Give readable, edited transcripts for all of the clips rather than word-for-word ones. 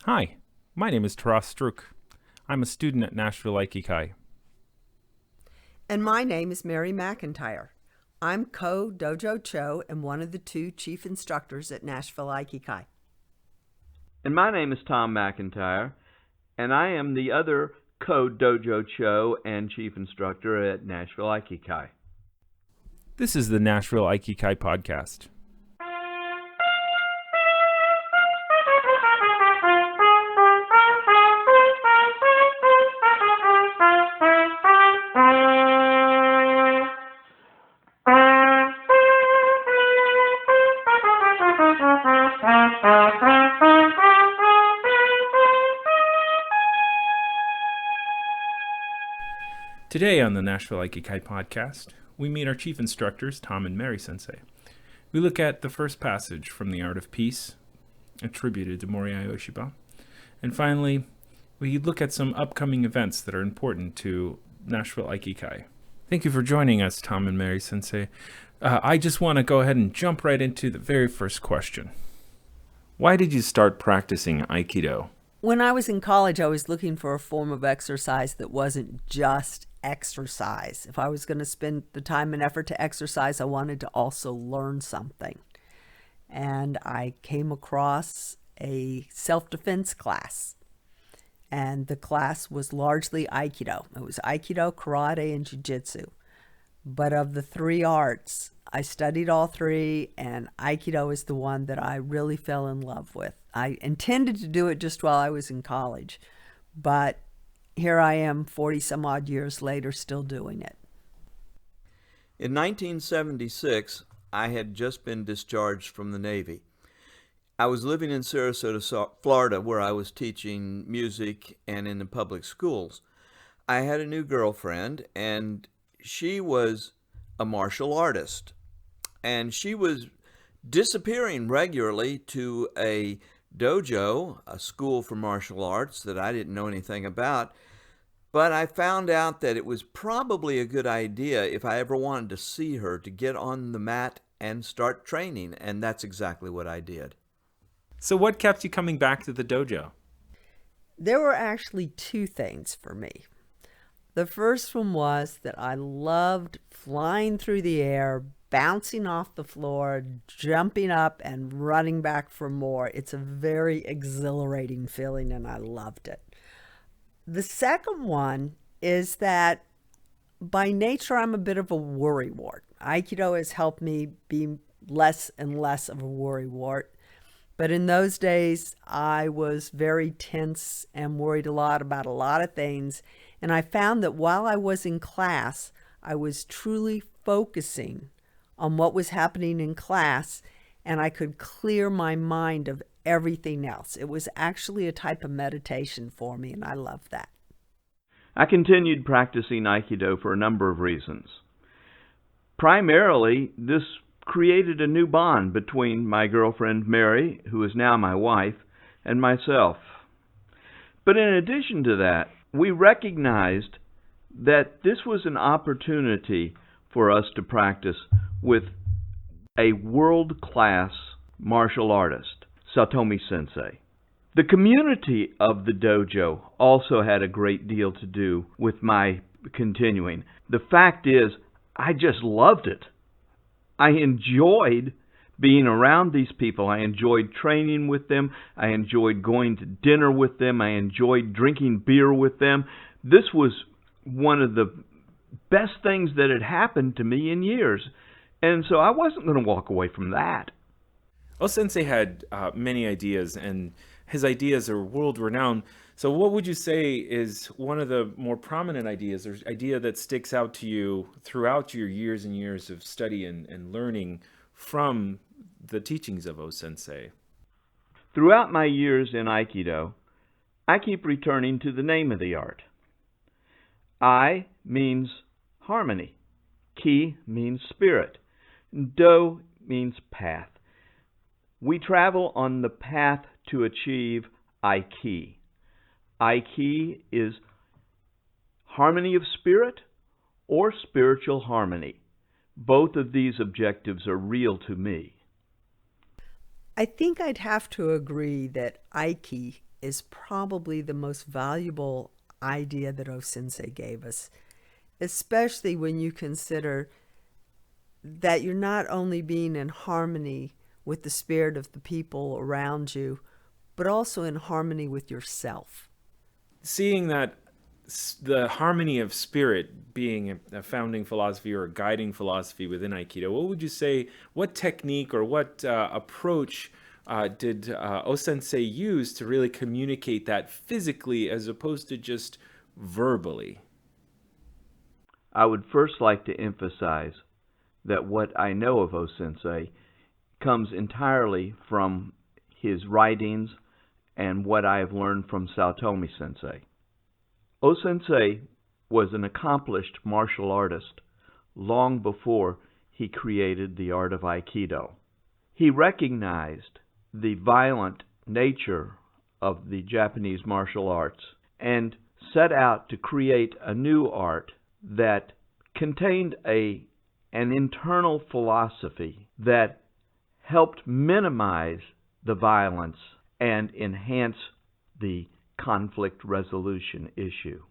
Hi, my name is Taras Struk. I'm a student at Nashville Aikikai. And my name is Mary McIntyre. I'm co-dojo cho and one of the two chief instructors at Nashville Aikikai. And my name is Tom McIntyre, and I am the other co-dojo cho and chief instructor at Nashville Aikikai. This is the Nashville Aikikai podcast. Today on the Nashville Aikikai podcast, we meet our chief instructors, Tom and Mary Sensei. We look at the first passage from The Art of Peace, attributed to Morihei Ueshiba. And finally, we look at some upcoming events that are important to Nashville Aikikai. Thank you for joining us, Tom and Mary Sensei. I just want to go ahead and jump right into the very first question. Why did you start practicing Aikido? When I was in college, I was looking for a form of exercise that wasn't just exercise. If I was going to spend the time and effort to exercise, I wanted to also learn something. And I came across a self-defense class. And the class was largely Aikido. It was Aikido, Karate, and Jiu-Jitsu. But of the three arts, I studied all three, and Aikido is the one that I really fell in love with. I intended to do it just while I was in college, but here I am 40 some odd years later still doing it. In 1976, I had just been discharged from the Navy. I was living in Sarasota, Florida, where I was teaching music and in the public schools. I had a new girlfriend, and she was a martial artist. And she was disappearing regularly to a dojo, a school for martial arts that I didn't know anything about. But I found out that it was probably a good idea if I ever wanted to see her to get on the mat and start training. And that's exactly what I did. So what kept you coming back to the dojo? There were actually two things for me. The first one was that I loved flying through the air, bouncing off the floor, jumping up, and running back for more. It's a very exhilarating feeling, and I loved it. The second one is that by nature, I'm a bit of a worrywart. Aikido has helped me be less and less of a worrywart. But in those days, I was very tense and worried a lot about a lot of things. And I found that while I was in class, I was truly focusing on what was happening in class, and I could clear my mind of everything else. It was actually a type of meditation for me, and I love that. I continued practicing Aikido for a number of reasons. Primarily, this created a new bond between my girlfriend Mary, who is now my wife, and myself. But in addition to that, we recognized that this was an opportunity for us to practice with a world-class martial artist, Satomi Sensei. The community of the dojo also had a great deal to do with my continuing. The fact is, I just loved it. I enjoyed being around these people. I enjoyed training with them. I enjoyed going to dinner with them. I enjoyed drinking beer with them. This was one of the best things that had happened to me in years. And so I wasn't going to walk away from that. Well, Sensei had many ideas, and his ideas are world-renowned. So what would you say is one of the more prominent ideas, or idea that sticks out to you throughout your years and years of study and learning from the teachings of O-Sensei? Throughout my years in Aikido, I keep returning to the name of the art. Ai means harmony. Ki means spirit. Do means path. We travel on the path to achieve Aiki. Aiki is harmony of spirit or spiritual harmony. Both of these objectives are real to me. I think I'd have to agree that Aiki is probably the most valuable idea that O-sensei gave us, especially when you consider that you're not only being in harmony with the spirit of the people around you, but also in harmony with yourself. Seeing that the harmony of spirit being a founding philosophy or a guiding philosophy within Aikido, what would you say, what technique or what approach did O-sensei use to really communicate that physically as opposed to just verbally? I would first like to emphasize that what I know of O-sensei comes entirely from his writings and what I have learned from Saotomi sensei. O-sensei was an accomplished martial artist long before he created the art of Aikido. He recognized the violent nature of the Japanese martial arts and set out to create a new art that contained an internal philosophy that helped minimize the violence and enhance the conflict resolution issue.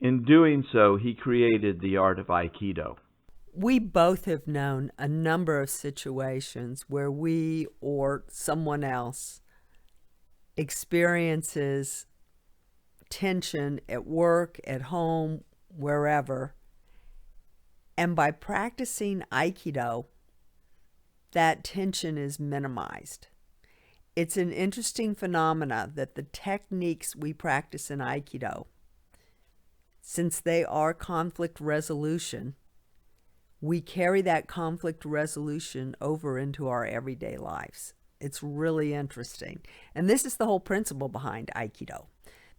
In doing so, he created the art of Aikido. We both have known a number of situations where we or someone else experiences tension at work, at home, wherever. And by practicing Aikido, that tension is minimized. It's an interesting phenomena that the techniques we practice in Aikido, since they are conflict resolution, we carry that conflict resolution over into our everyday lives. It's really interesting. And this is the whole principle behind Aikido.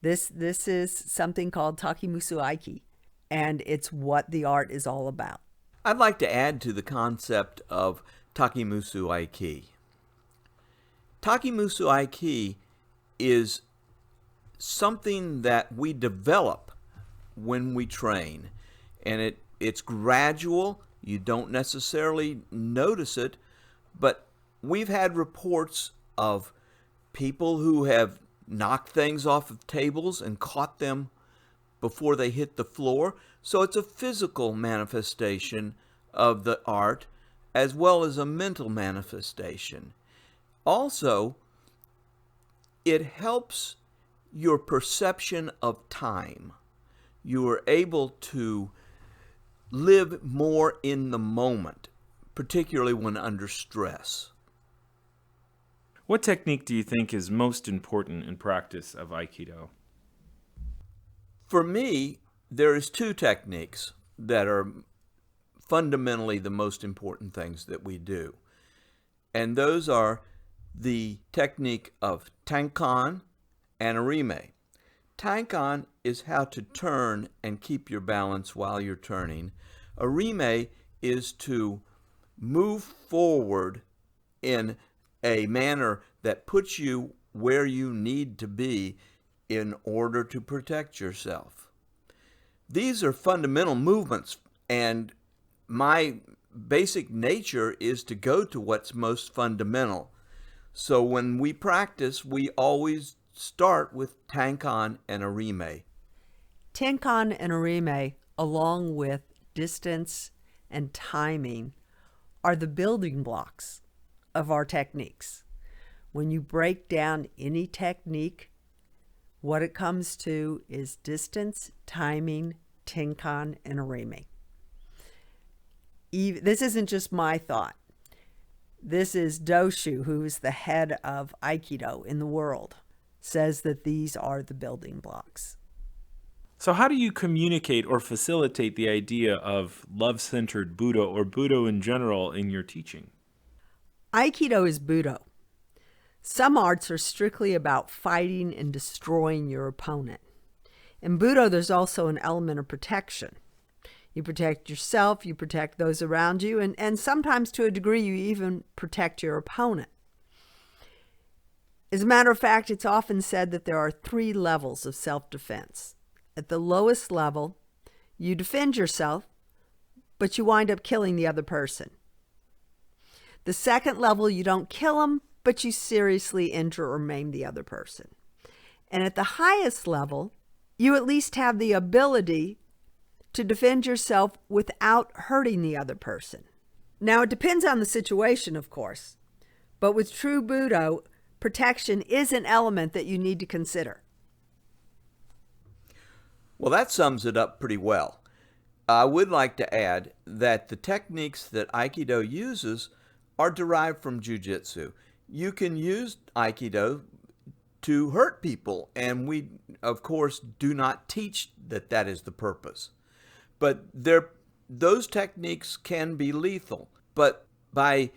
This is something called Takimusu Aiki, and it's what the art is all about. I'd like to add to the concept of Takimusu Aiki. Takimusu Aiki is something that we develop when we train, and it's gradual. You don't necessarily notice it, but we've had reports of people who have knocked things off of tables and caught them before they hit the floor. So it's a physical manifestation of the art as well as a mental manifestation. Also, it helps your perception of time. You are able to live more in the moment, particularly when under stress. What technique do you think is most important in practice of Aikido? For me, there is two techniques that are fundamentally the most important things that we do. And those are the technique of Tankan and Arime. Tankan is how to turn and keep your balance while you're turning. Arime is to move forward in a manner that puts you where you need to be in order to protect yourself. These are fundamental movements, and my basic nature is to go to what's most fundamental. So when we practice, we always start with Tankan and Arime. Tenkan and Arime, along with distance and timing, are the building blocks of our techniques. When you break down any technique, what it comes to is distance, timing, Tenkan, and Arime. This isn't just my thought. This is Doshu, who is the head of Aikido in the world, says that these are the building blocks. So how do you communicate or facilitate the idea of love-centered Budo or Budo in general in your teaching? Aikido is Budo. Some arts are strictly about fighting and destroying your opponent. In Budo, there's also an element of protection. You protect yourself, you protect those around you, and sometimes to a degree you even protect your opponent. As a matter of fact, it's often said that there are 3 levels of self-defense. At the lowest level, you defend yourself, but you wind up killing the other person. The second level, you don't kill them, but you seriously injure or maim the other person. And at the highest level, you at least have the ability to defend yourself without hurting the other person. Now, it depends on the situation, of course, but with true Budo, protection is an element that you need to consider. Well, that sums it up pretty well. I would like to add that the techniques that Aikido uses are derived from Jiu-Jitsu. You can use Aikido to hurt people, and we, of course, do not teach that that is the purpose. But those techniques can be lethal. But by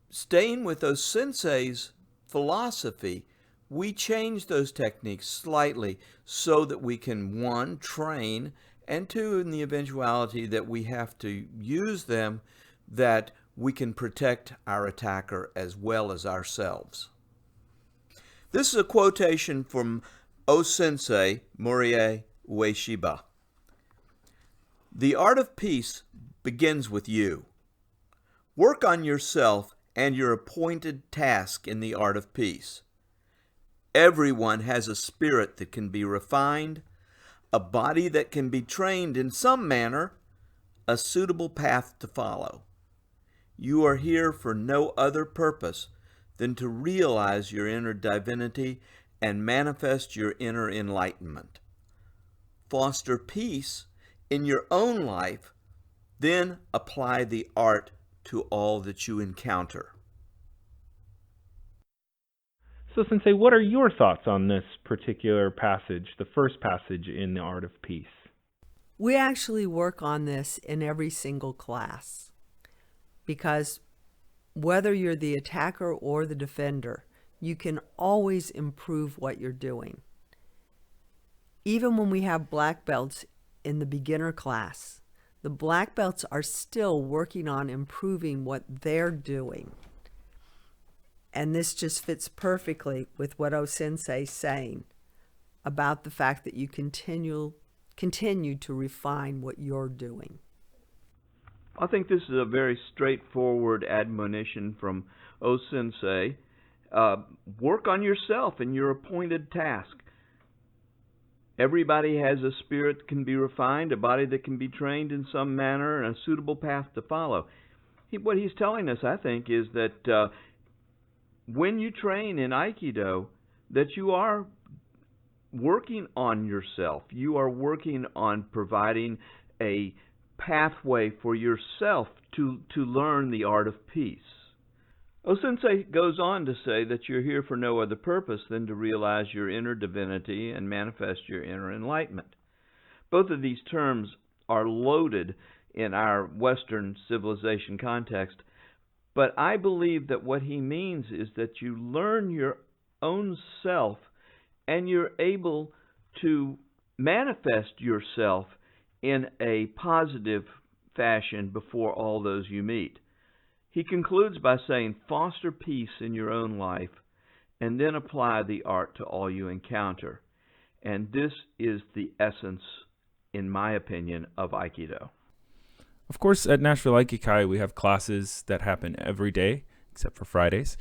staying with those sensei's philosophy, we change those techniques slightly so that we can, one, train, and two, in the eventuality that we have to use them, that we can protect our attacker as well as ourselves. This is a quotation from O-sensei Morihei Ueshiba. The art of peace begins with you. Work on yourself and your appointed task in the art of peace. Everyone has a spirit that can be refined, a body that can be trained in some manner, a suitable path to follow. You are here for no other purpose than to realize your inner divinity and manifest your inner enlightenment. Foster peace in your own life, then apply the art to all that you encounter. So, Sensei, what are your thoughts on this particular passage, the first passage in The Art of Peace? We actually work on this in every single class because whether you're the attacker or the defender, you can always improve what you're doing. Even when we have black belts in the beginner class, the black belts are still working on improving what they're doing. And this just fits perfectly with what O-sensei is saying about the fact that you continue to refine what you're doing. I think this is a very straightforward admonition from O-sensei. Work on yourself and your appointed task. Everybody has a spirit that can be refined, a body that can be trained in some manner, and a suitable path to follow. What he's telling us, I think, is that when you train in Aikido, that you are working on yourself. You are working on providing a pathway for yourself to learn the art of peace. O-sensei goes on to say that you're here for no other purpose than to realize your inner divinity and manifest your inner enlightenment. Both of these terms are loaded in our Western civilization context, but I believe that what he means is that you learn your own self and you're able to manifest yourself in a positive fashion before all those you meet. He concludes by saying, foster peace in your own life and then apply the art to all you encounter. And this is the essence, in my opinion, of Aikido. Of course, at Nashville Aikikai, we have classes that happen every day, except for Fridays.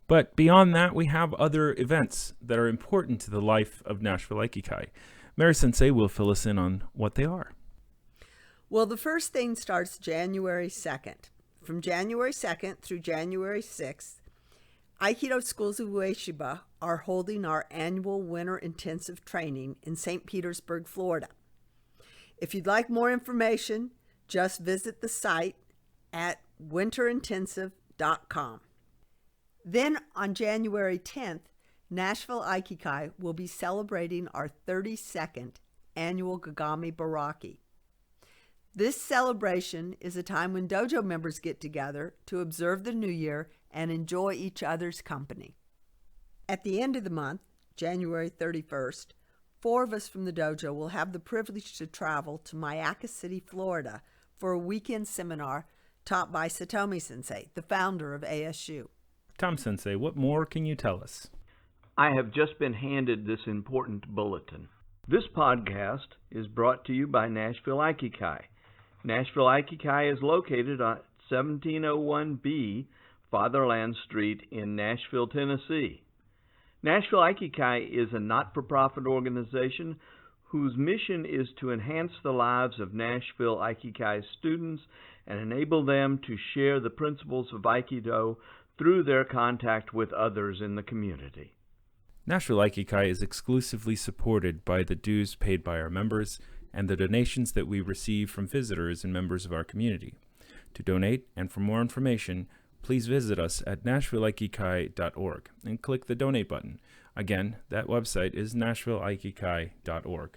But beyond that, we have other events that are important to the life of Nashville Aikikai. Mary Sensei will fill us in on what they are. Well, the first thing starts January 2nd. From January 2nd through January 6th, Aikido Schools of Ueshiba are holding our annual winter intensive training in St. Petersburg, Florida. If you'd like more information, just visit the site at winterintensive.com. Then on January 10th, Nashville Aikikai will be celebrating our 32nd annual Gagami Baraki. This celebration is a time when dojo members get together to observe the new year and enjoy each other's company. At the end of the month, January 31st, 4 of us from the dojo will have the privilege to travel to Mayaca City, Florida for a weekend seminar taught by Satomi Sensei, the founder of ASU. Tom Sensei, what more can you tell us? I have just been handed this important bulletin. This podcast is brought to you by Nashville Aikikai. Nashville Aikikai is located on 1701B Fatherland Street in Nashville, Tennessee. Nashville Aikikai is a not-for-profit organization whose mission is to enhance the lives of Nashville Aikikai students and enable them to share the principles of Aikido through their contact with others in the community. Nashville Aikikai is exclusively supported by the dues paid by our members and the donations that we receive from visitors and members of our community. To donate and for more information, please visit us at nashvilleaikikai.org and click the donate button. Again, that website is nashvilleaikikai.org.